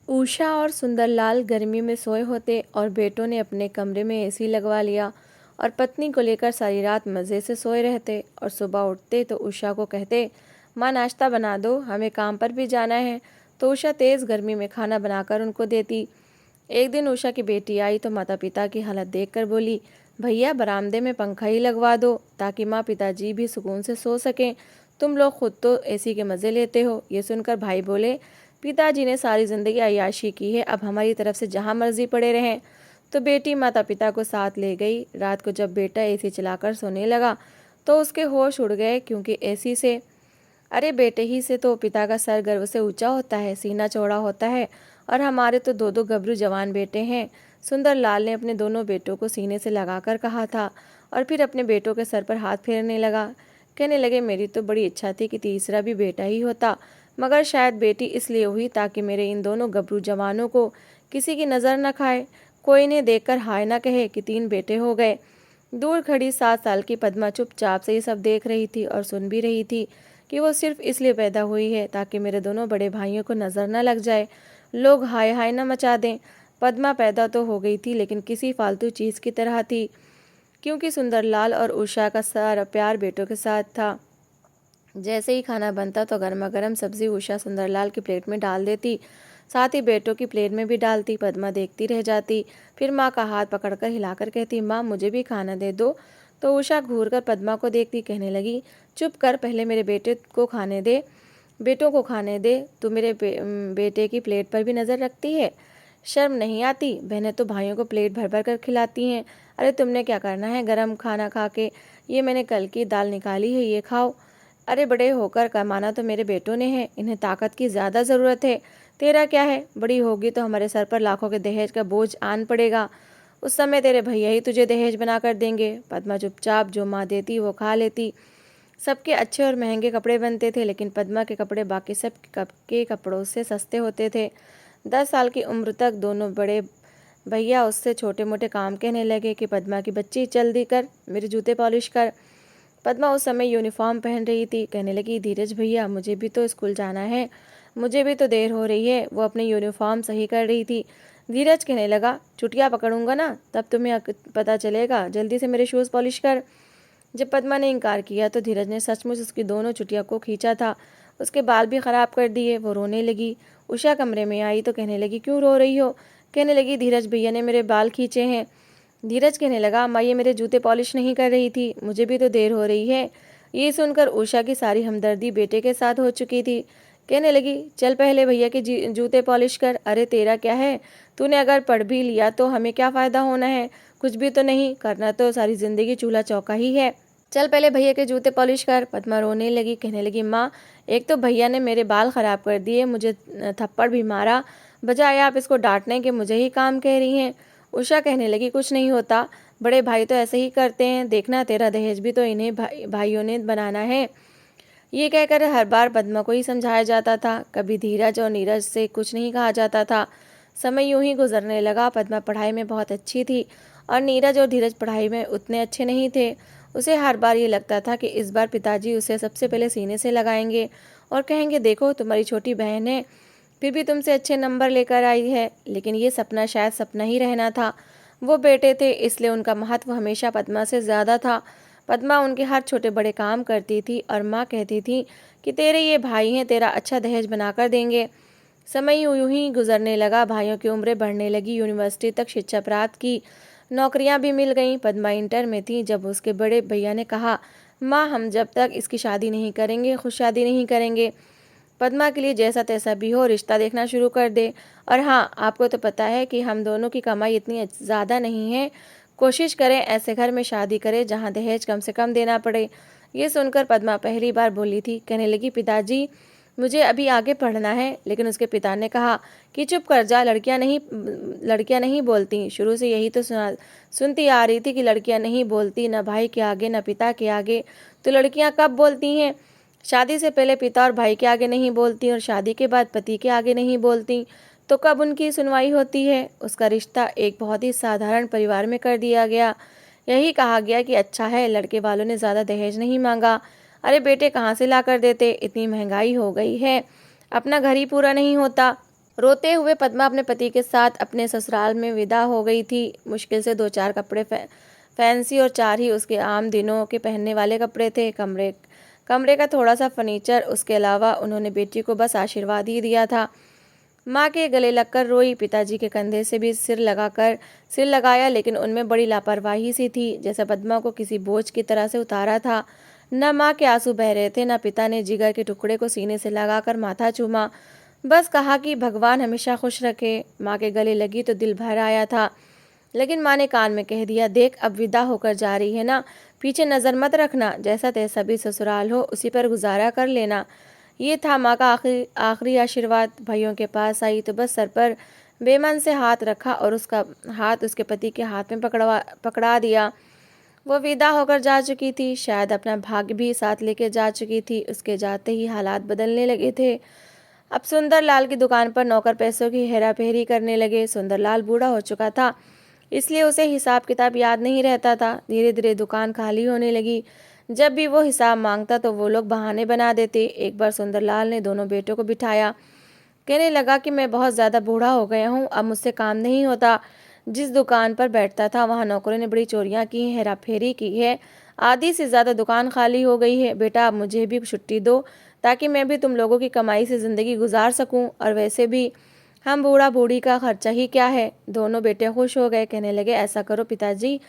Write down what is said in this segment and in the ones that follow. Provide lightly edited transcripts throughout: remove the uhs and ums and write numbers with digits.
उषा और सुंदरलाल गर्मी में सोए होते और बेटों ने अपने कमरे में एसी लगवा लिया और पत्नी को लेकर सारी रात मज़े से सोए रहते और सुबह उठते तो उषा को कहते, माँ नाश्ता बना दो, हमें काम पर भी जाना है। तो उषा तेज़ गर्मी में खाना बनाकर उनको देती। एक दिन उषा की बेटी आई तो माता पिता की हालत देखकर बोली, भैया बरामदे में पंखा ही लगवा दो ताकि माँ पिताजी भी सुकून से सो सकें। तुम लोग खुद तो एसी के मज़े लेते हो। ये सुनकर भाई बोले, पिताजी ने सारी ज़िंदगी अय्याशी की है, अब हमारी तरफ से जहाँ मर्जी पड़े रहें। तो बेटी माता पिता को साथ ले गई। रात को जब बेटा एसी चलाकर सोने लगा तो उसके होश उड़ गए, क्योंकि एसी से, अरे बेटे ही से तो पिता का सर गर्व से ऊंचा होता है, सीना चौड़ा होता है, और हमारे तो दो दो गबरू जवान बेटे हैं। सुंदरलाल ने अपने दोनों बेटों को सीने से लगाकर कहा था और फिर अपने बेटों के सर पर हाथ फेरने लगा। कहने लगे, मेरी तो बड़ी इच्छा थी कि तीसरा भी बेटा ही होता, मगर शायद बेटी इसलिए हुई ताकि मेरे इन दोनों गबरू जवानों को किसी की नज़र न खाए, कोई इन्हें देखकर हाय न कहे कि 3 बेटे हो गए। दूर खड़ी 7 साल की पद्मा चुपचाप से ये सब देख रही थी और सुन भी रही थी कि वो सिर्फ इसलिए पैदा हुई है ताकि मेरे दोनों बड़े भाइयों को नज़र न लग जाए, लोग हाय हाय न मचा दें। पद्मा पैदा तो हो गई थी, लेकिन किसी फालतू चीज़ की तरह थी, क्योंकि सुंदरलाल और उषा का सारा प्यार बेटों के साथ था। जैसे ही खाना बनता तो गर्मा गर्म सब्जी उषा सुंदरलाल की प्लेट में डाल देती, साथ ही बेटों की प्लेट में भी डालती। पद्मा देखती रह जाती, फिर माँ का हाथ पकड़कर हिलाकर कहती, माँ मुझे भी खाना दे दो। तो उषा घूरकर पद्मा को देखती, कहने लगी, चुप कर, पहले मेरे बेटों को खाने दे। तू मेरे बेटे की प्लेट पर भी नज़र रखती है, शर्म नहीं आती? बहनें तो भाइयों को प्लेट भर भर कर खिलाती हैं। अरे तुमने क्या करना है गरम खाना खा के? ये मैंने कल की दाल निकाली है, ये खाओ। अरे बड़े होकर कमाना तो मेरे बेटों ने है, इन्हें ताकत की ज़्यादा ज़रूरत है। तेरा क्या है, बड़ी होगी तो हमारे सर पर लाखों के दहेज का बोझ आन पड़ेगा, उस समय तेरे भैया ही तुझे दहेज बना कर देंगे। पद्मा चुपचाप जो माँ देती वो खा लेती। सबके अच्छे और महंगे कपड़े बनते थे, लेकिन पद्मा के कपड़े बाकी सब के कपड़ों से सस्ते होते थे। 10 साल की उम्र तक दोनों बड़े भैया उससे छोटे मोटे काम कहने लगे कि पद्मा की बच्ची जल्दी कर, मेरे जूते पॉलिश कर। पद्मा उस समय यूनिफॉर्म पहन रही थी, कहने लगी, धीरज भैया मुझे भी तो स्कूल जाना है, मुझे भी तो देर हो रही है। वो अपनी यूनिफॉर्म सही कर रही थी। धीरज कहने लगा, चुटिया पकड़ूंगा ना तब तुम्हें पता चलेगा, जल्दी से मेरे शूज़ पॉलिश कर। जब पद्मा ने इनकार किया तो धीरज ने सचमुच उसकी दोनों चुटिया को खींचा था, उसके बाल भी खराब कर दिए। वो रोने लगी। उषा कमरे में आई तो कहने लगी, क्यों रो रही हो? कहने लगी, धीरज भैया ने मेरे बाल खींचे हैं। धीरज कहने लगा, माँ ये मेरे जूते पॉलिश नहीं कर रही थी, मुझे भी तो देर हो रही है। ये सुनकर उषा की सारी हमदर्दी बेटे के साथ हो चुकी थी। कहने लगी, चल पहले भैया के जूते पॉलिश कर। अरे तेरा क्या है, तूने अगर पढ़ भी लिया तो हमें क्या फ़ायदा होना है, कुछ भी तो नहीं करना, तो सारी ज़िंदगी चूल्हा चौका ही है। चल पहले भैया के जूते पॉलिश कर। पद्मा रोने लगी, कहने लगी, माँ एक तो भैया ने मेरे बाल ख़राब कर दिए, मुझे थप्पड़ भी मारा, बजाय आप इसको डांटने के मुझे ही काम कह रही हैं। उषा कहने लगी, कुछ नहीं होता, बड़े भाई तो ऐसे ही करते हैं, देखना तेरा दहेज भी तो इन्हें भाइयों ने बनाना है। ये कहकर हर बार पद्मा को ही समझाया जाता था, कभी धीरज और नीरज से कुछ नहीं कहा जाता था। समय यूं ही गुजरने लगा। पद्मा पढ़ाई में बहुत अच्छी थी और नीरज और धीरज पढ़ाई में उतने अच्छे नहीं थे। उसे हर बार ये लगता था कि इस बार पिताजी उसे सबसे पहले सीने से लगाएंगे और कहेंगे, देखो तुम्हारी छोटी बहन है, फिर भी तुमसे अच्छे नंबर लेकर आई है। लेकिन ये सपना शायद सपना ही रहना था। वो बेटे थे, इसलिए उनका महत्व हमेशा पद्मा से ज़्यादा था। पद्मा उनके हर छोटे बड़े काम करती थी और माँ कहती थी कि तेरे ये भाई हैं, तेरा अच्छा दहेज बनाकर देंगे। समय यूं ही गुजरने लगा। भाइयों की उम्रें बढ़ने लगी। यूनिवर्सिटी तक शिक्षा प्राप्त की, नौकरियां भी मिल गईं। पद्मा इंटर में थी जब उसके बड़े भैया ने कहा, माँ हम जब तक इसकी शादी नहीं करेंगे खुद शादी नहीं करेंगे। पद्मा के लिए जैसा तैसा भी हो रिश्ता देखना शुरू कर दे। और हाँ, आपको तो पता है कि हम दोनों की कमाई इतनी ज़्यादा नहीं है, कोशिश करें ऐसे घर में शादी करें जहाँ दहेज कम से कम देना पड़े। ये सुनकर पद्मा पहली बार बोली थी। कहने लगी, पिताजी मुझे अभी आगे पढ़ना है। लेकिन उसके पिता ने कहा कि चुप कर जा, लड़कियां नहीं बोलती। शुरू से यही तो सुनती आ रही थी कि लड़कियां नहीं बोलती, न भाई के आगे न पिता के आगे, तो लड़कियां कब बोलती हैं? शादी से पहले पिता और भाई के आगे नहीं बोलती और शादी के बाद पति के आगे नहीं बोलती, तो कब उनकी सुनवाई होती है? उसका रिश्ता एक बहुत ही साधारण परिवार में कर दिया गया। यही कहा गया कि अच्छा है लड़के वालों ने ज़्यादा दहेज नहीं मांगा। अरे बेटे कहाँ से ला कर देते, इतनी महंगाई हो गई है, अपना घर ही पूरा नहीं होता। रोते हुए पद्मा अपने पति के साथ अपने ससुराल में विदा हो गई थी। मुश्किल से 2-4 कपड़े फैंसी और 4 ही उसके आम दिनों के पहनने वाले कपड़े थे। कमरे का थोड़ा सा फर्नीचर, उसके अलावा उन्होंने बेटी को बस आशीर्वाद ही दिया था। माँ के गले लगकर रोई, पिताजी के कंधे से भी सिर लगाया, लेकिन उनमें बड़ी लापरवाही सी थी, जैसे पद्मा को किसी बोझ की तरह से उतारा था। न माँ के आंसू बह रहे थे, न पिता ने जिगर के टुकड़े को सीने से लगाकर माथा चूमा। बस कहा कि भगवान हमेशा खुश रखे। माँ के गले लगी तो दिल भर आया था, लेकिन माँ ने कान में कह दिया, देख अब विदा होकर जा रही है ना, पीछे नजर मत रखना, जैसा तैसा भी ससुराल हो उसी पर गुजारा कर लेना। ये था माँ का आखिरी आशीर्वाद। भाइयों के पास आई तो बस सर पर बेमन से हाथ रखा और उसका हाथ उसके पति के हाथ में पकड़ा दिया। वो विदा होकर जा चुकी थी, शायद अपना भाग्य भी साथ लेके जा चुकी थी। उसके जाते ही हालात बदलने लगे थे। अब सुंदरलाल की दुकान पर नौकर पैसों की हेरा फेरी करने लगे। सुंदरलाल बूढ़ा हो चुका था, इसलिए उसे हिसाब किताब याद नहीं रहता था। धीरे धीरे दुकान खाली होने लगी। जब भी वो हिसाब मांगता तो वो लोग बहाने बना देते। एक बार सुंदरलाल ने दोनों बेटों को बिठाया, कहने लगा कि मैं बहुत ज़्यादा बूढ़ा हो गया हूँ, अब मुझसे काम नहीं होता। जिस दुकान पर बैठता था वहाँ नौकरों ने बड़ी चोरियाँ की हैं, हेरा फेरी की है, आधी से ज़्यादा दुकान खाली हो गई है। बेटा अब मुझे भी छुट्टी दो, ताकि मैं भी तुम लोगों की कमाई से ज़िंदगी गुजार सकूं, और वैसे भी हम बूढ़ा बूढ़ी का खर्चा ही क्या है। दोनों बेटे खुश हो गए, कहने लगे, ऐसा करो पिताजी,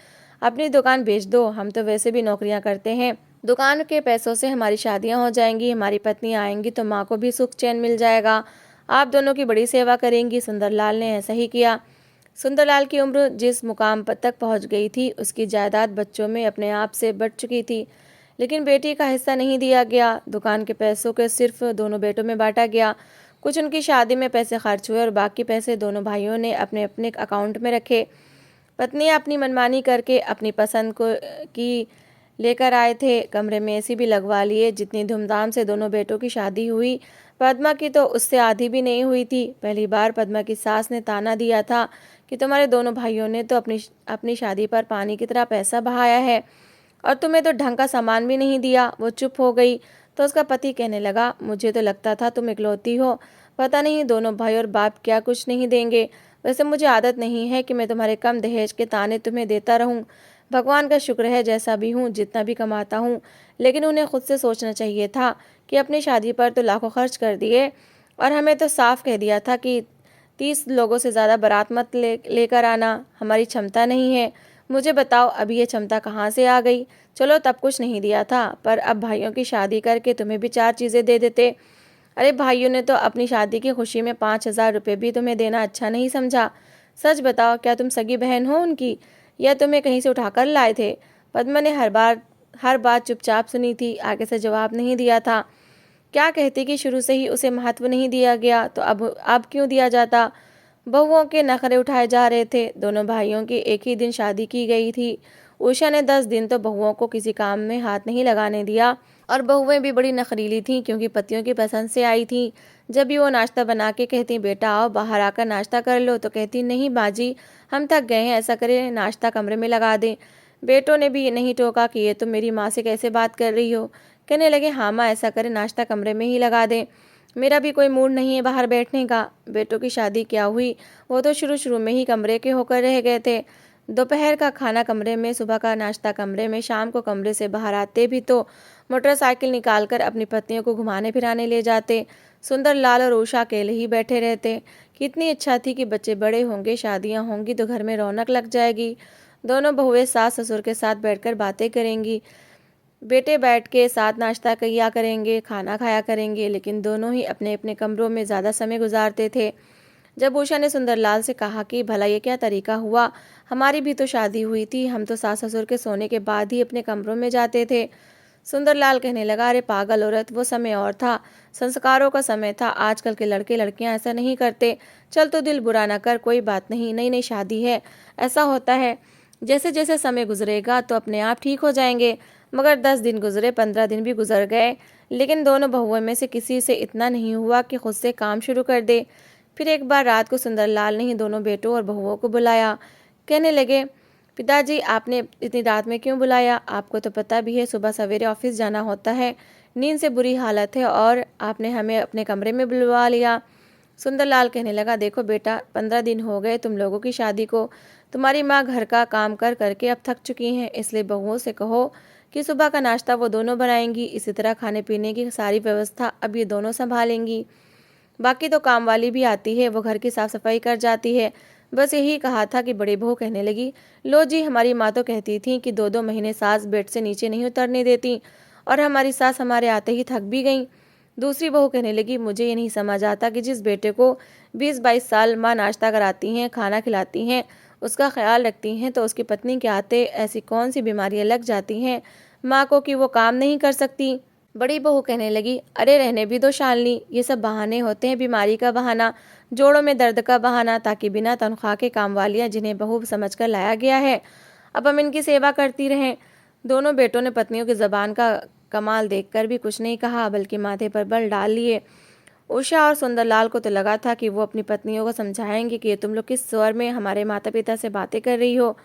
अपनी दुकान बेच दो, हम तो वैसे भी नौकरियां करते हैं, दुकान के पैसों से हमारी शादियां हो जाएंगी, हमारी पत्नी आएंगी तो माँ को भी सुख चैन मिल जाएगा, आप दोनों की बड़ी सेवा करेंगी। सुंदरलाल ने ऐसा ही किया। सुंदरलाल की उम्र जिस मुकाम तक पहुंच गई थी, उसकी जायदाद बच्चों में अपने आप से बढ़ चुकी थी, लेकिन बेटी का हिस्सा नहीं दिया गया। दुकान के पैसों को सिर्फ दोनों बेटों में बांटा गया। कुछ उनकी शादी में पैसे खर्च हुए और बाकी पैसे दोनों भाइयों ने अपने अपने अकाउंट में रखे। पत्नियां अपनी मनमानी करके अपनी पसंद को की लेकर आए थे। कमरे में एसी भी लगवा लिए। जितनी धूमधाम से दोनों बेटों की शादी हुई, पद्मा की तो उससे आधी भी नहीं हुई थी। पहली बार पद्मा की सास ने ताना दिया था कि तुम्हारे दोनों भाइयों ने तो अपनी शादी पर पानी की तरह पैसा बहाया है, और तुम्हें तो ढंग का सामान भी नहीं दिया। वो चुप हो गई तो उसका पति कहने लगा, मुझे तो लगता था तुम इकलौती हो, पता नहीं दोनों भाई और बाप क्या कुछ नहीं देंगे। वैसे मुझे आदत नहीं है कि मैं तुम्हारे कम दहेज के ताने तुम्हें देता रहूं। भगवान का शुक्र है जैसा भी हूँ, जितना भी कमाता हूँ, लेकिन उन्हें खुद से सोचना चाहिए था कि अपनी शादी पर तो लाखों खर्च कर दिए, और हमें तो साफ कह दिया था कि 30 लोगों से ज़्यादा बारात मत लेकर आना, हमारी क्षमता नहीं है। मुझे बताओ अभी ये क्षमता कहाँ से आ गई। चलो तब कुछ नहीं दिया था, पर अब भाइयों की शादी करके तुम्हें भी 4 चीज़ें दे देते। अरे भाइयों ने तो अपनी शादी की खुशी में 5,000 रुपये भी तुम्हें देना अच्छा नहीं समझा। सच बताओ, क्या तुम सगी बहन हो उनकी, या तुम्हें कहीं से उठाकर लाए थे। पद्मा ने हर बात चुपचाप सुनी थी, आगे से जवाब नहीं दिया था। क्या कहती कि शुरू से ही उसे महत्व नहीं दिया गया, तो अब क्यों दिया जाता। बहुओं के नखरे उठाए जा रहे थे। दोनों भाइयों की एक ही दिन शादी की गई थी। उषा ने 10 दिन तो बहुओं को किसी काम में हाथ नहीं लगाने दिया, और बहुएं भी बड़ी नखरीली थीं, क्योंकि पतियों की पसंद से आई थीं। जब भी वो नाश्ता बना के कहती, बेटा आओ बाहर आकर नाश्ता कर लो, तो कहती, नहीं बाजी, हम थक गए हैं, ऐसा करें नाश्ता कमरे में लगा दें। बेटों ने भी नहीं टोका कि ये तो मेरी माँ से कैसे बात कर रही हो। कहने लगे, हाँ माँ, ऐसा करें नाश्ता कमरे में ही लगा दें, मेरा भी कोई मूड नहीं है बाहर बैठने का। बेटों की शादी क्या हुई, वो तो शुरू शुरू में ही कमरे के होकर रह गए थे। दोपहर का खाना कमरे में, सुबह का नाश्ता कमरे में, शाम को कमरे से बाहर आते भी तो मोटरसाइकिल निकालकर अपनी पत्नियों को घुमाने फिराने ले जाते। सुंदरलाल और उषा अकेले ही बैठे रहते। कितनी इच्छा थी कि बच्चे बड़े होंगे, शादियां होंगी तो घर में रौनक लग जाएगी। दोनों बहुएं सास ससुर के साथ बैठकर बातें करेंगी, बेटे बैठ के साथ नाश्ता किया करेंगे, खाना खाया करेंगे, लेकिन दोनों ही अपने अपने कमरों में ज़्यादा समय गुजारते थे। जब उषा ने सुंदरलाल से कहा कि भला ये क्या तरीका हुआ, हमारी भी तो शादी हुई थी, हम तो सास ससुर के सोने के बाद ही अपने कमरों में जाते थे। सुंदरलाल कहने लगा, अरे पागल औरत, वो समय और था, संस्कारों का समय था, आजकल के लड़के लड़कियां ऐसा नहीं करते। चल तो दिल बुरा ना कर, कोई बात नहीं, नई नई शादी है, ऐसा होता है, जैसे जैसे समय गुजरेगा तो अपने आप ठीक हो जाएंगे। मगर 10 दिन गुजरे, 15 दिन भी गुजर गए, लेकिन दोनों बहुओं में से किसी से इतना नहीं हुआ कि खुद से काम शुरू कर दे। फिर एक बार रात को सुंदरलाल ने ही दोनों बेटों और बहुओं को बुलाया। कहने लगे, पिताजी आपने इतनी रात में क्यों बुलाया, आपको तो पता भी है सुबह सवेरे ऑफिस जाना होता है, नींद से बुरी हालत है, और आपने हमें अपने कमरे में बुलवा लिया। सुंदरलाल कहने लगा, देखो बेटा, 15 दिन हो गए तुम लोगों की शादी को। तुम्हारी माँ घर का काम कर करके अब थक चुकी हैं, इसलिए बहुओं से कहो कि सुबह का नाश्ता वो दोनों बनाएंगी। इसी तरह खाने पीने की सारी व्यवस्था अब ये दोनों संभालेंगी। बाकी तो काम वाली भी आती है, वो घर की साफ सफाई कर जाती है। बस यही कहा था कि बड़ी बहू कहने लगी, लो जी, हमारी माँ तो कहती थी कि 2-2 महीने सास बेड से नीचे नहीं उतरने देती, और हमारी सास हमारे आते ही थक भी गई। दूसरी बहू कहने लगी, मुझे ये नहीं समझ आता कि जिस बेटे को 20-22 साल माँ नाश्ता कराती हैं, खाना खिलाती हैं, उसका ख्याल रखती हैं, तो उसकी पत्नी के आते ऐसी कौन सी बीमारियां लग जाती हैं माँ को कि वो काम नहीं कर सकती। बड़ी बहू कहने लगी, अरे रहने भी दो शालिनी, ये सब बहाने होते हैं, बीमारी का बहाना, जोड़ों में दर्द का बहाना, ताकि बिना तनख्वाह के काम वालियाँ जिन्हें बहू समझकर लाया गया है, अब हम इनकी सेवा करती रहें। दोनों बेटों ने पत्नियों की जबान का कमाल देखकर भी कुछ नहीं कहा, बल्कि माथे पर बल डाल लिए। उषा और सुंदरलाल को तो लगा था कि वो अपनी पत्नियों को समझाएंगे कि ये तुम लोग किस स्वर में हमारे माता पिता से बातें कर रही हो।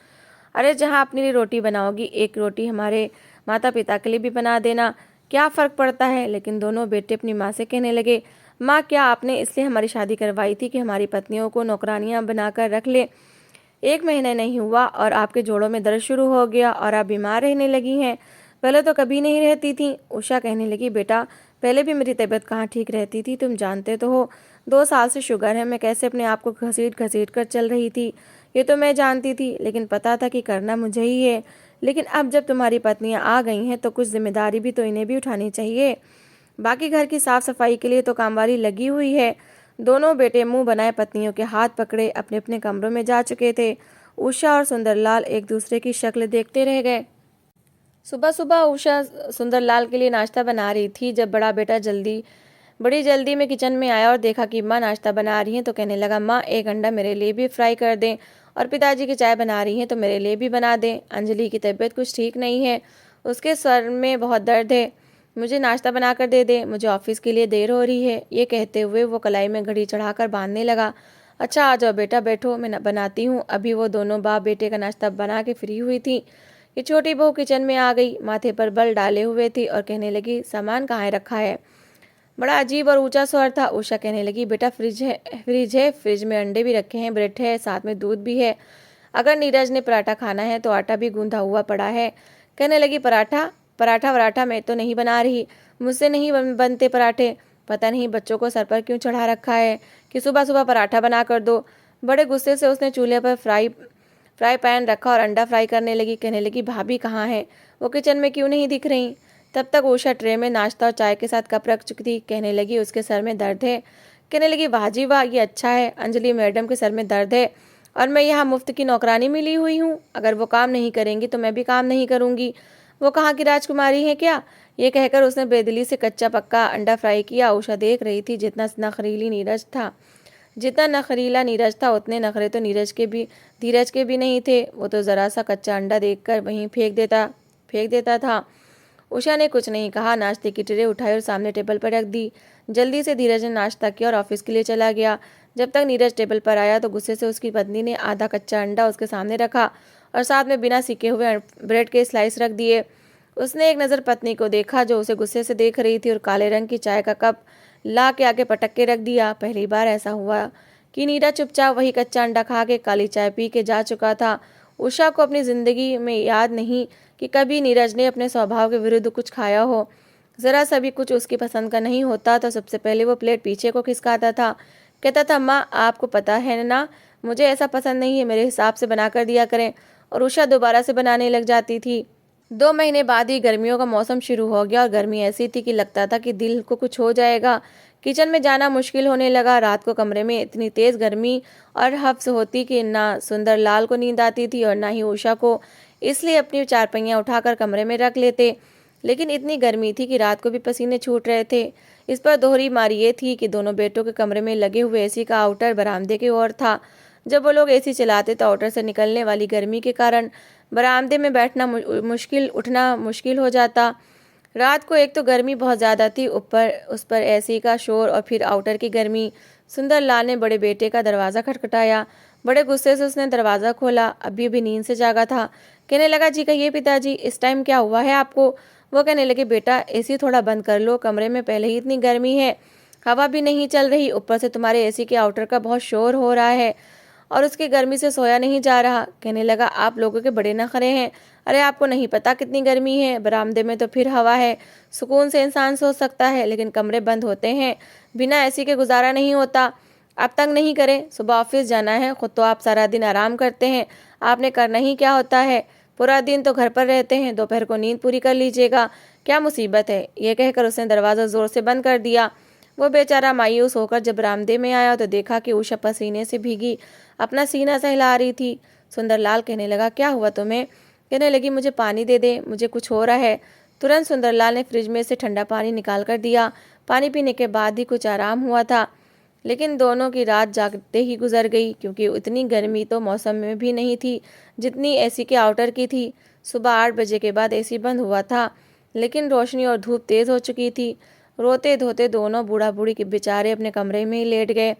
अरे जहाँ अपने लिए रोटी बनाओगी, एक रोटी हमारे माता पिता के लिए भी बना देना, क्या फ़र्क पड़ता है। लेकिन दोनों बेटे अपनी माँ से कहने लगे, माँ, क्या आपने इसलिए हमारी शादी करवाई थी कि हमारी पत्नियों को नौकरानियाँ बनाकर रख ले? 1 महीना नहीं हुआ और आपके जोड़ों में दर्द शुरू हो गया और आप बीमार रहने लगी हैं। पहले तो कभी नहीं रहती थी। उषा कहने लगी, बेटा, पहले भी मेरी तबीयत कहाँ ठीक रहती थी, तुम जानते तो हो। 2 साल से शुगर है, मैं कैसे अपने आप को घसीट घसीट कर चल रही थी, ये तो मैं जानती थी, लेकिन पता था कि करना मुझे ही है। लेकिन अब जब तुम्हारी पत्नियां आ गई हैं तो कुछ जिम्मेदारी भी तो इन्हें भी उठानी चाहिए। बाकी घर की साफ सफाई के लिए तो कामवाली लगी हुई है। दोनों बेटे मुंह बनाए पत्नियों के हाथ पकड़े अपने अपने कमरों में जा चुके थे। उषा और सुंदरलाल एक दूसरे की शक्ल देखते रह गए। सुबह सुबह उषा सुंदरलाल के लिए नाश्ता बना रही थी जब बड़ी जल्दी में किचन में आया और देखा कि माँ नाश्ता बना रही हैं, तो कहने लगा, माँ, एक अंडा मेरे लिए भी फ्राई कर दें, और पिताजी की चाय बना रही हैं तो मेरे लिए भी बना दें। अंजलि की तबीयत कुछ ठीक नहीं है, उसके सर में बहुत दर्द है, मुझे नाश्ता बना कर दे दे, मुझे ऑफिस के लिए देर हो रही है। ये कहते हुए वो कलाई में घड़ी चढ़ाकर बांधने लगा। अच्छा, आ जाओ बेटा, बैठो, मैं बनाती हूँ। अभी वो दोनों बाप बेटे का नाश्ता बना के फ्री हुई थी कि छोटी बहू किचन में आ गई, माथे पर बल डाले हुए थी और कहने लगी, सामान कहाँ रखा है? बड़ा अजीब और ऊंचा स्वर था। उषा कहने लगी, बेटा, फ्रिज में अंडे भी रखे हैं, ब्रेड है, साथ में दूध भी है। अगर नीरज ने पराठा खाना है तो आटा भी गूंधा हुआ पड़ा है। कहने लगी, पराठा पराठा वराठा मैं तो नहीं बना रही, मुझसे नहीं बनते पराठे। पता नहीं बच्चों को सर पर क्यों चढ़ा रखा है कि सुबह सुबह पराठा बना कर दो। बड़े गुस्से से उसने चूल्हे पर फ्राई पैन रखा और अंडा फ्राई करने लगी। कहने लगी, भाभी कहाँ है? वो किचन में क्यों नहीं दिख रही? तब तक उषा ट्रे में नाश्ता और चाय के साथ कप रख चुकी थी। कहने लगी, उसके सर में दर्द है। कहने लगी, वाह जी वाह, ये अच्छा है, अंजलि मैडम के सर में दर्द है और मैं यहाँ मुफ्त की नौकरानी मिली हुई हूँ। अगर वो काम नहीं करेंगी तो मैं भी काम नहीं करूँगी। वो कहाँ की राजकुमारी है क्या? ये कहकर उसने बेदिली से कच्चा पक्का अंडा फ्राई किया। उषा देख रही थी, जितना नखरीला नीरज था उतने नखरे तो धीरज के भी नहीं थे। वो तो ज़रा सा कच्चा अंडा देखकर वहीं फेंक देता था। उषा ने कुछ नहीं कहा, नाश्ते की ट्रे उठाई और सामने टेबल पर रख दी। जल्दी से धीरज ने नाश्ता किया और ऑफिस के लिए चला गया। जब तक नीरज टेबल पर आया तो गुस्से से उसकी पत्नी ने आधा कच्चा अंडा उसके सामने रखा और साथ में बिना सीके हुए ब्रेड के स्लाइस रख दिए। उसने एक नज़र पत्नी को देखा जो उसे गुस्से से देख रही थी और काले रंग की चाय का कप ला के आगे पटक के रख दिया। पहली बार ऐसा हुआ कि नीरज चुपचाप वही कच्चा अंडा खा के काली चाय पी के जा चुका था। उषा को अपनी जिंदगी में याद नहीं कि कभी नीरज ने अपने स्वभाव के विरुद्ध कुछ खाया हो। ज़रा सा भी कुछ उसकी पसंद का नहीं होता तो सबसे पहले वो प्लेट पीछे को खिसकाता था। कहता था, माँ, आपको पता है ना, मुझे ऐसा पसंद नहीं है, मेरे हिसाब से बना कर दिया करें। और उषा दोबारा से बनाने लग जाती थी। 2 महीने बाद ही गर्मियों का मौसम शुरू हो गया और गर्मी ऐसी थी कि लगता था कि दिल को कुछ हो जाएगा। किचन में जाना मुश्किल होने लगा। रात को कमरे में इतनी तेज़ गर्मी और हफ्स होती कि ना सुंदरलाल को नींद आती थी और ना ही उषा को, इसलिए अपनी चारपहियाँ उठाकर कमरे में रख लेते। लेकिन इतनी गर्मी थी कि रात को भी पसीने छूट रहे थे। इस पर दोहरी मारी ये थी कि दोनों बेटों के कमरे में लगे हुए एसी का आउटर बरामदे की ओर था। जब वो लोग एसी चलाते तो आउटर से निकलने वाली गर्मी के कारण बरामदे में बैठना उठना मुश्किल हो जाता। रात को एक तो गर्मी बहुत ज़्यादा थी, उस पर एसी का शोर और फिर आउटर की गर्मी। सुंदरलाल ने बड़े बेटे का दरवाज़ा खटखटाया। बड़े गुस्से से उसने दरवाज़ा खोला। अभी भी नींद से जागा था। कहने लगा, जी कहिए पिताजी, इस टाइम क्या हुआ है आपको? वो कहने लगे, बेटा, एसी थोड़ा बंद कर लो, कमरे में पहले ही इतनी गर्मी है। हवा भी नहीं चल रही, ऊपर से तुम्हारे एसी के आउटर का बहुत शोर हो रहा है और उसकी गर्मी से सोया नहीं जा रहा। कहने लगा, आप लोगों के बड़े नखरे हैं। अरे आपको नहीं पता कितनी गर्मी है, बरामदे में तो फिर हवा है, सुकून से इंसान सो सकता है, लेकिन कमरे बंद होते हैं, बिना एसी के गुजारा नहीं होता। आप तंग नहीं करें, सुबह ऑफिस जाना है, खुद तो आप सारा दिन आराम करते हैं, आपने करना ही क्या होता है, पूरा दिन तो घर पर रहते हैं, दोपहर को नींद पूरी कर लीजिएगा, क्या मुसीबत है। ये कहकर उसने दरवाज़ा ज़ोर से बंद कर दिया। वो बेचारा मायूस होकर जब बरामदे में आया तो देखा कि उषा पसीने से भीगी अपना सीना सहला रही थी। सुंदरलाल कहने लगा, क्या हुआ तुम्हें। कहने लगी, मुझे पानी दे दे, मुझे कुछ हो रहा है। तुरंत सुंदरलाल ने फ्रिज में से ठंडा पानी निकाल कर दिया। पानी पीने के बाद ही कुछ आराम हुआ था, लेकिन दोनों की रात जागते ही गुजर गई, क्योंकि इतनी गर्मी तो मौसम में भी नहीं थी जितनी एसी के आउटर की थी। सुबह 8 बजे के बाद एसी बंद हुआ था, लेकिन रोशनी और धूप तेज हो चुकी थी। रोते धोते दोनों बूढ़ा बूढ़ी के बेचारे अपने कमरे में ही लेट गए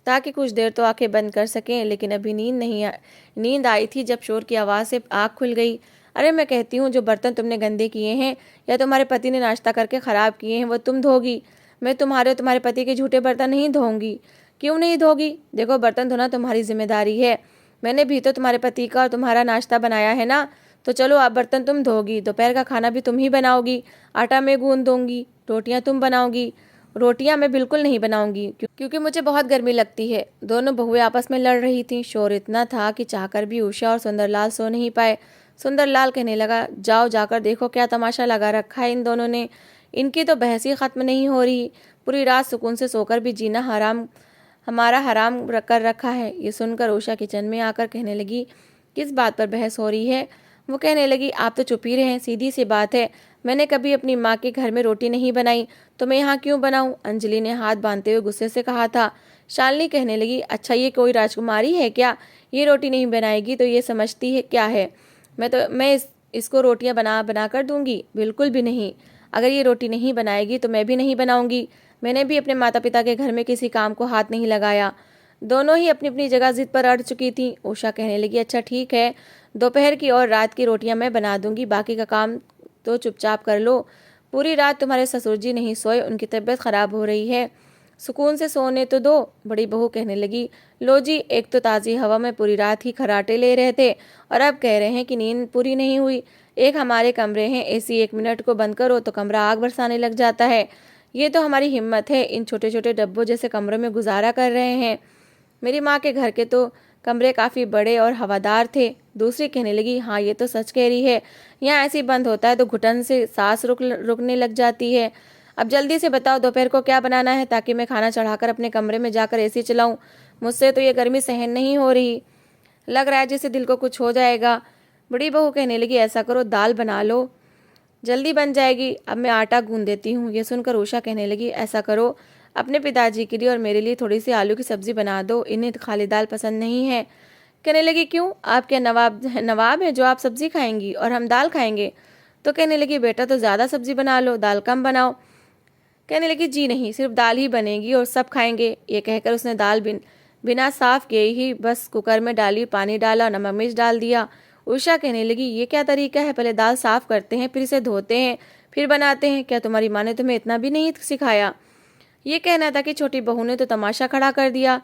ताकि कुछ देर तो आंखें बंद कर सकें, लेकिन अभी नींद आई थी जब शोर की आवाज़ से आँख खुल गई। अरे मैं कहती हूँ, जो बर्तन तुमने गंदे किए हैं या तुम्हारे पति ने नाश्ता करके ख़राब किए हैं वो तुम धोगी। मैं तुम्हारे और तुम्हारे पति के झूठे बर्तन नहीं धोऊंगी। क्यों नहीं धोगी? देखो, बर्तन धोना तुम्हारी जिम्मेदारी है, मैंने भी तो तुम्हारे पति का और तुम्हारा नाश्ता बनाया है ना, तो चलो अब बर्तन तुम धोगी, दोपहर का खाना भी तुम ही बनाओगी, आटा मैं गूंद दूंगी, रोटियां तुम बनाओगी। रोटियां मैं बिल्कुल नहीं बनाऊंगी क्योंकि मुझे बहुत गर्मी लगती है। दोनों बहुएं आपस में लड़ रही थीं। शोर इतना था कि चाहकर भी उषा और सुंदरलाल सो नहीं पाए। सुंदरलाल कहने लगा, जाओ जाकर देखो क्या तमाशा लगा रखा है इन दोनों ने, इनकी तो बहस ही खत्म नहीं हो रही, पूरी रात सुकून से सोकर भी जीना हमारा हराम कर रखा है। ये सुनकर उषा किचन में आकर कहने लगी, किस बात पर बहस हो रही है। वो कहने लगी, आप तो चुप ही रहें, सीधी सी बात है, मैंने कभी अपनी माँ के घर में रोटी नहीं बनाई तो मैं यहाँ क्यों बनाऊँ। अंजलि ने हाथ बांधते हुए गुस्से से कहा था। शालिनी कहने लगी, अच्छा ये कोई राजकुमारी है क्या, ये रोटी नहीं बनाएगी तो ये समझती है क्या है, मैं इसको रोटियां बना बना कर दूंगी, बिल्कुल भी नहीं। अगर ये रोटी नहीं बनाएगी तो मैं भी नहीं बनाऊंगी। मैंने भी अपने माता पिता के घर में किसी काम को हाथ नहीं लगाया। दोनों ही अपनी अपनी जगह जिद पर अड़ चुकी थी। उषा कहने लगी, अच्छा ठीक है, दोपहर की और रात की रोटियां मैं बना दूंगी, बाकी का काम तो चुपचाप कर लो। पूरी रात तुम्हारे ससुर जी नहीं सोए, उनकी तबीयत खराब हो रही है, सुकून से सोने तो दो। बड़ी बहू कहने लगी, लो जी, एक तो ताज़ी हवा में पूरी रात ही खराटे ले रहे थे और अब कह रहे हैं कि नींद पूरी नहीं हुई। एक हमारे कमरे हैं, एसी 1 मिनट को बंद करो तो कमरा आग बरसाने लग जाता है। ये तो हमारी हिम्मत है, इन छोटे छोटे डब्बों जैसे कमरों में गुजारा कर रहे हैं। मेरी माँ के घर के तो कमरे काफ़ी बड़े और हवादार थे। दूसरी कहने लगी, हाँ ये तो सच कह रही है, यहाँ ऐसे ही बंद होता है तो घुटन से सांस रुकने लग जाती है। अब जल्दी से बताओ दोपहर को क्या बनाना है ताकि मैं खाना चढ़ाकर अपने कमरे में जाकर एसी चलाऊं। मुझसे तो ये गर्मी सहन नहीं हो रही, लग रहा है जैसे दिल को कुछ हो जाएगा। बड़ी बहू कहने लगी, ऐसा करो दाल बना लो, जल्दी बन जाएगी, अब मैं आटा गूंद देती हूँ। ये सुनकर उषा कहने लगी, ऐसा करो अपने पिताजी के लिए और मेरे लिए थोड़ी सी आलू की सब्जी बना दो, इन्हें खाली दाल पसंद नहीं है। कहने लगी, क्यों, आप क्या नवाब है जो आप सब्जी खाएंगी और हम दाल खाएंगे। तो कहने लगी, बेटा तो ज़्यादा सब्जी बना लो, दाल कम बनाओ। कहने लगी, जी नहीं, सिर्फ दाल ही बनेगी और सब खाएंगे। ये कहकर उसने दाल बिना साफ किए ही बस कुकर में डाली, पानी डाला और नमक मिर्च डाल दिया। उषा कहने लगी, ये क्या तरीका है, पहले दाल साफ करते हैं, फिर इसे धोते हैं, फिर बनाते हैं, क्या तुम्हारी माँ ने तुम्हें इतना भी नहीं सिखाया। ये कहना था कि छोटी बहू ने तो तमाशा खड़ा कर दिया।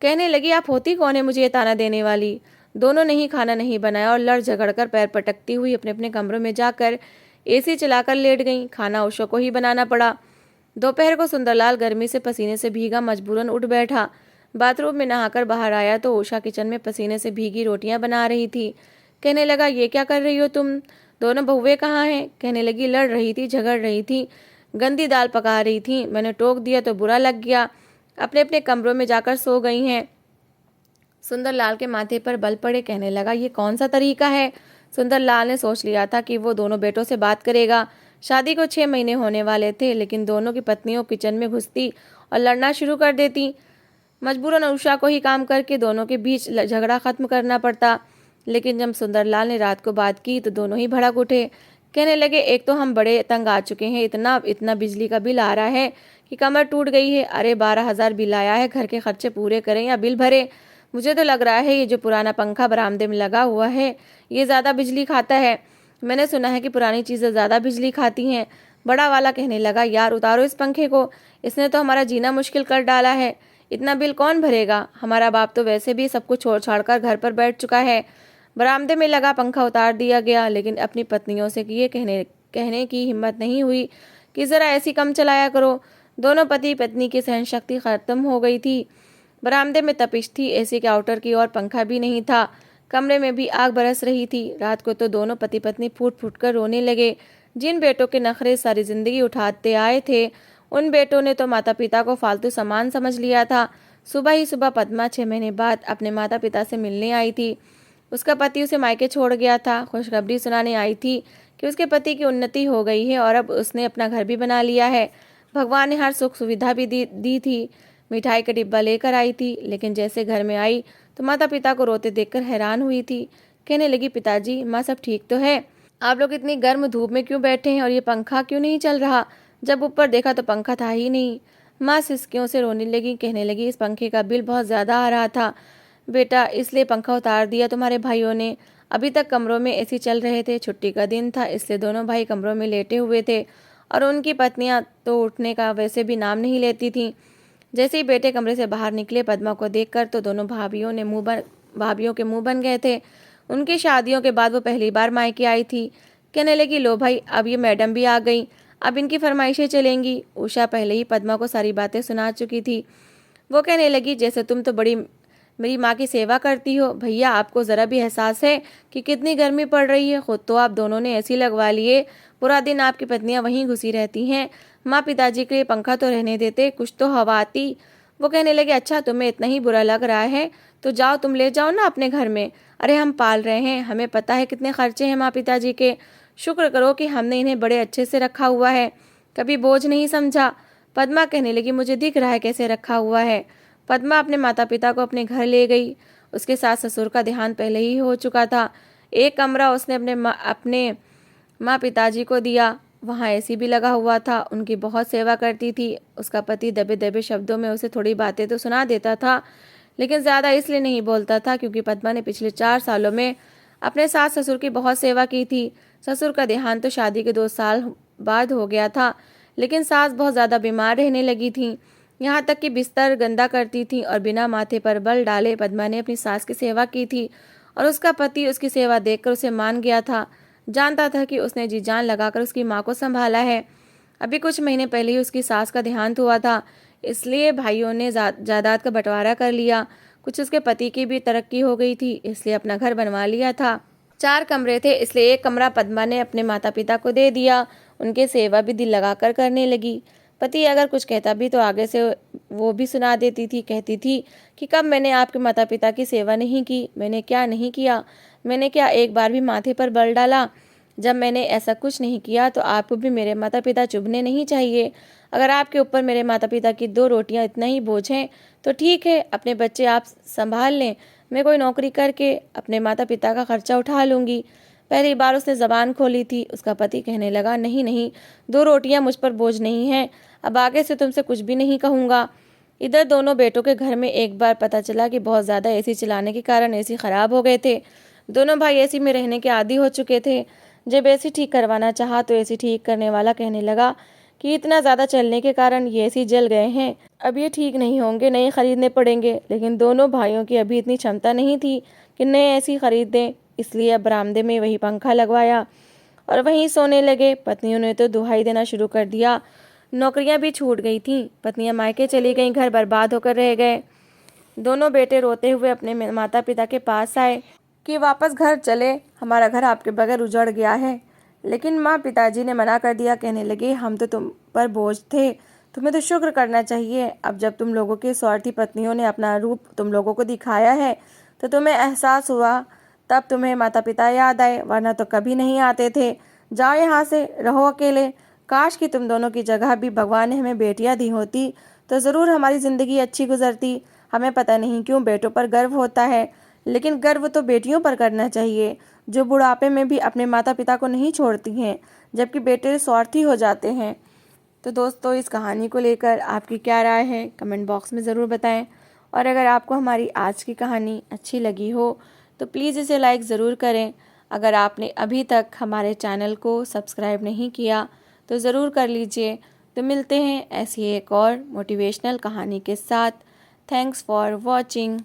कहने लगी, आप होती कौन है मुझे ये ताना देने वाली। दोनों ने ही खाना नहीं बनाया और लड़ झगड़ कर पैर पटकती हुई अपने अपने कमरों में जाकर एसी चलाकर लेट गईं। खाना उषा को ही बनाना पड़ा। दोपहर को सुंदरलाल गर्मी से पसीने से भीगा मजबूरन उठ बैठा। बाथरूम में नहाकर बाहर आया तो उषा किचन में पसीने से भीगी रोटियां बना रही थी। कहने लगा, ये क्या कर रही हो तुम, दोनों बहुएं कहाँ हैं। कहने लगी, लड़ रही थी, झगड़ रही थी, गंदी दाल पका रही थी, मैंने टोक दिया तो बुरा लग गया, अपने अपने कमरों में जाकर सो गई हैं। सुंदरलाल के माथे पर बल पड़े। कहने लगा, ये कौन सा तरीका है। सुंदरलाल ने सोच लिया था कि वो दोनों बेटों से बात करेगा। शादी को 6 महीने होने वाले थे, लेकिन दोनों की पत्नियों किचन में घुसती और लड़ना शुरू कर देती। मजबूरन उषा को ही काम करके दोनों के बीच झगड़ा खत्म करना पड़ता। लेकिन जब सुंदरलाल ने रात को बात की तो दोनों ही भड़क उठे। कहने लगे, एक तो हम बड़े तंग आ चुके हैं, इतना इतना बिजली का बिल आ रहा है कि कमर टूट गई है। अरे 12,000 बिल आया है, घर के खर्चे पूरे करें या बिल भरे। मुझे तो लग रहा है ये जो पुराना पंखा बरामदे में लगा हुआ है ये ज़्यादा बिजली खाता है। मैंने सुना है कि पुरानी चीज़ें ज़्यादा बिजली खाती हैं। बड़ा वाला कहने लगा, यार उतारो इस पंखे को, इसने तो हमारा जीना मुश्किल कर डाला है। इतना बिल कौन भरेगा? हमारा बाप तो वैसे भी सब कुछ छोड़ छाड़ कर घर पर बैठ चुका है। बरामदे में लगा पंखा उतार दिया गया, लेकिन अपनी पत्नियों से ये कहने की हिम्मत नहीं हुई कि ज़रा ऐसी कम चलाया करो। दोनों पति पत्नी की सहनशक्ति खत्म हो गई थी। बरामदे में तपिश थी, एसी के आउटर की ओर पंखा भी नहीं था। कमरे में भी आग बरस रही थी। रात को तो दोनों पति पत्नी फूट फूट कर रोने लगे। जिन बेटों के नखरे सारी जिंदगी उठाते आए थे, उन बेटों ने तो माता पिता को फालतू सामान समझ लिया था। सुबह ही सुबह पद्मा 6 महीने बाद अपने माता पिता से मिलने आई थी। उसका पति उसे मायके छोड़ गया था। खुशखबरी सुनाने आई थी कि उसके पति की उन्नति हो गई है और अब उसने अपना घर भी बना लिया है। भगवान ने हर सुख सुविधा भी दी थी। मिठाई का डिब्बा लेकर आई थी, लेकिन जैसे घर में आई तो माता पिता को रोते देखकर हैरान हुई थी। कहने लगी, पिताजी, माँ सब ठीक तो है? आप लोग इतनी गर्म धूप में क्यों बैठे हैं और ये पंखा क्यों नहीं चल रहा? जब ऊपर देखा तो पंखा था ही नहीं। माँ सिसकियों से रोने लगी। कहने लगी, इस पंखे का बिल बहुत ज़्यादा आ रहा था बेटा, इसलिए पंखा उतार दिया तुम्हारे भाइयों ने। अभी तक कमरों में एसी चल रहे थे। छुट्टी का दिन था, इसलिए दोनों भाई कमरों में लेटे हुए थे और उनकी पत्नियां तो उठने का वैसे भी नाम नहीं लेती थीं। जैसे ही बेटे कमरे से बाहर निकले पद्मा को देखकर तो दोनों भाभियों के मुंह बन गए थे। उनकी शादियों के बाद वो पहली बार मायके आई थी। कहने लगी, लो भाई, अब ये मैडम भी आ गई, अब इनकी फरमाइशें चलेंगी। उषा पहले ही पद्मा को सारी बातें सुना चुकी थी। वो कहने लगी, जैसे तुम तो बड़ी मेरी माँ की सेवा करती हो, भैया आपको ज़रा भी एहसास है कि कितनी गर्मी पड़ रही है? खुद तो आप दोनों ने ऐसी लगवा लिए, पूरा दिन आपकी पत्नियां वहीं घुसी रहती हैं। माँ पिताजी के लिए पंखा तो रहने देते, कुछ तो हवा आती। वो कहने लगे, अच्छा तुम्हें इतना ही बुरा लग रहा है तो जाओ, तुम ले जाओ ना अपने घर में। अरे हम पाल रहे हैं, हमें पता है कितने खर्चे हैं माँ पिताजी के। शुक्र करो कि हमने इन्हें बड़े अच्छे से रखा हुआ है, कभी बोझ नहीं समझा। पद्मा कहने लगी, मुझे दिख रहा है कैसे रखा हुआ है। पद्मा अपने माता पिता को अपने घर ले गई। उसके सास ससुर का देहांत पहले ही हो चुका था। एक कमरा उसने अपने माँ पिताजी को दिया। वहाँ एसी भी लगा हुआ था। उनकी बहुत सेवा करती थी। उसका पति दबे दबे शब्दों में उसे थोड़ी बातें तो सुना देता था, लेकिन ज़्यादा इसलिए नहीं बोलता था क्योंकि पद्मा ने पिछले 4 सालों में अपने सास ससुर की बहुत सेवा की थी। ससुर का देहांत तो शादी के 2 साल बाद हो गया था, लेकिन सास बहुत ज़्यादा बीमार रहने लगी थी। यहाँ तक कि बिस्तर गंदा करती थी और बिना माथे पर बल डाले पद्मा ने अपनी सास की सेवा की थी और उसका पति उसकी सेवा देखकर उसे मान गया था। जानता था कि उसने जी जान लगाकर उसकी माँ को संभाला है। अभी कुछ महीने पहले ही उसकी सास का देहांत हुआ था, इसलिए भाइयों ने जायदाद का बंटवारा कर लिया। कुछ उसके पति की भी तरक्की हो गई थी, इसलिए अपना घर बनवा लिया था। 4 कमरे थे, इसलिए एक कमरा पद्मा ने अपने माता पिता को दे दिया। उनके सेवा भी दिल लगाकर करने लगी। पति अगर कुछ कहता भी तो आगे से वो भी सुना देती थी। कहती थी कि कब मैंने आपके माता पिता की सेवा नहीं की? मैंने क्या नहीं किया? मैंने क्या एक बार भी माथे पर बल डाला? जब मैंने ऐसा कुछ नहीं किया तो आपको भी मेरे माता पिता चुभने नहीं चाहिए। अगर आपके ऊपर मेरे माता पिता की 2 रोटियां इतना ही बोझ हैं तो ठीक है, अपने बच्चे आप संभाल लें, मैं कोई नौकरी करके अपने माता पिता का खर्चा उठा लूँगी। पहली बार उसने ज़बान खोली थी। उसका पति कहने लगा, नहीं नहीं, 2 रोटियां मुझ पर बोझ नहीं हैं, अब आगे से तुमसे कुछ भी नहीं कहूँगा। इधर दोनों बेटों के घर में एक बार पता चला कि बहुत ज़्यादा एसी चलाने के कारण एसी ख़राब हो गए थे। दोनों भाई एसी में रहने के आदी हो चुके थे। जब एसी ठीक करवाना चाहा तो एसी ठीक करने वाला कहने लगा कि इतना ज़्यादा चलने के कारण ये एसी जल गए हैं, अब ये ठीक नहीं होंगे, नए खरीदने पड़ेंगे। लेकिन दोनों भाइयों की अभी इतनी क्षमता नहीं थी कि नए एसी खरीद दें, इसलिए अब बरामदे में वही पंखा लगवाया और वहीं सोने लगे। पत्नियों ने तो दुहाई देना शुरू कर दिया। नौकरियां भी छूट गई थीं। पत्नियां मायके चली गईं, घर बर्बाद होकर रह गए। दोनों बेटे रोते हुए अपने माता पिता के पास आए कि वापस घर चले, हमारा घर आपके बगैर उजड़ गया है। लेकिन माँ पिताजी ने मना कर दिया। कहने लगे, हम तो तुम पर बोझ थे, तुम्हें तो शुक्र करना चाहिए। अब जब तुम लोगों की स्वार्थी पत्नियों ने अपना रूप तुम लोगों को दिखाया है तो तुम्हें एहसास हुआ, तब तुम्हें माता पिता याद आए, वरना तो कभी नहीं आते थे। जाओ यहाँ से, रहो अकेले। काश कि तुम दोनों की जगह भी भगवान ने हमें बेटियां दी होती तो ज़रूर हमारी ज़िंदगी अच्छी गुजरती। हमें पता नहीं क्यों बेटों पर गर्व होता है, लेकिन गर्व तो बेटियों पर करना चाहिए, जो बुढ़ापे में भी अपने माता पिता को नहीं छोड़ती हैं, जबकि बेटे स्वार्थी हो जाते हैं। तो दोस्तों, इस कहानी को लेकर आपकी क्या राय है, कमेंट बॉक्स में ज़रूर बताएं। और अगर आपको हमारी आज की कहानी अच्छी लगी हो तो प्लीज़ इसे लाइक ज़रूर करें। अगर आपने अभी तक हमारे चैनल को सब्सक्राइब नहीं किया तो ज़रूर कर लीजिए। तो मिलते हैं ऐसी एक और मोटिवेशनल कहानी के साथ। Thanks for watching.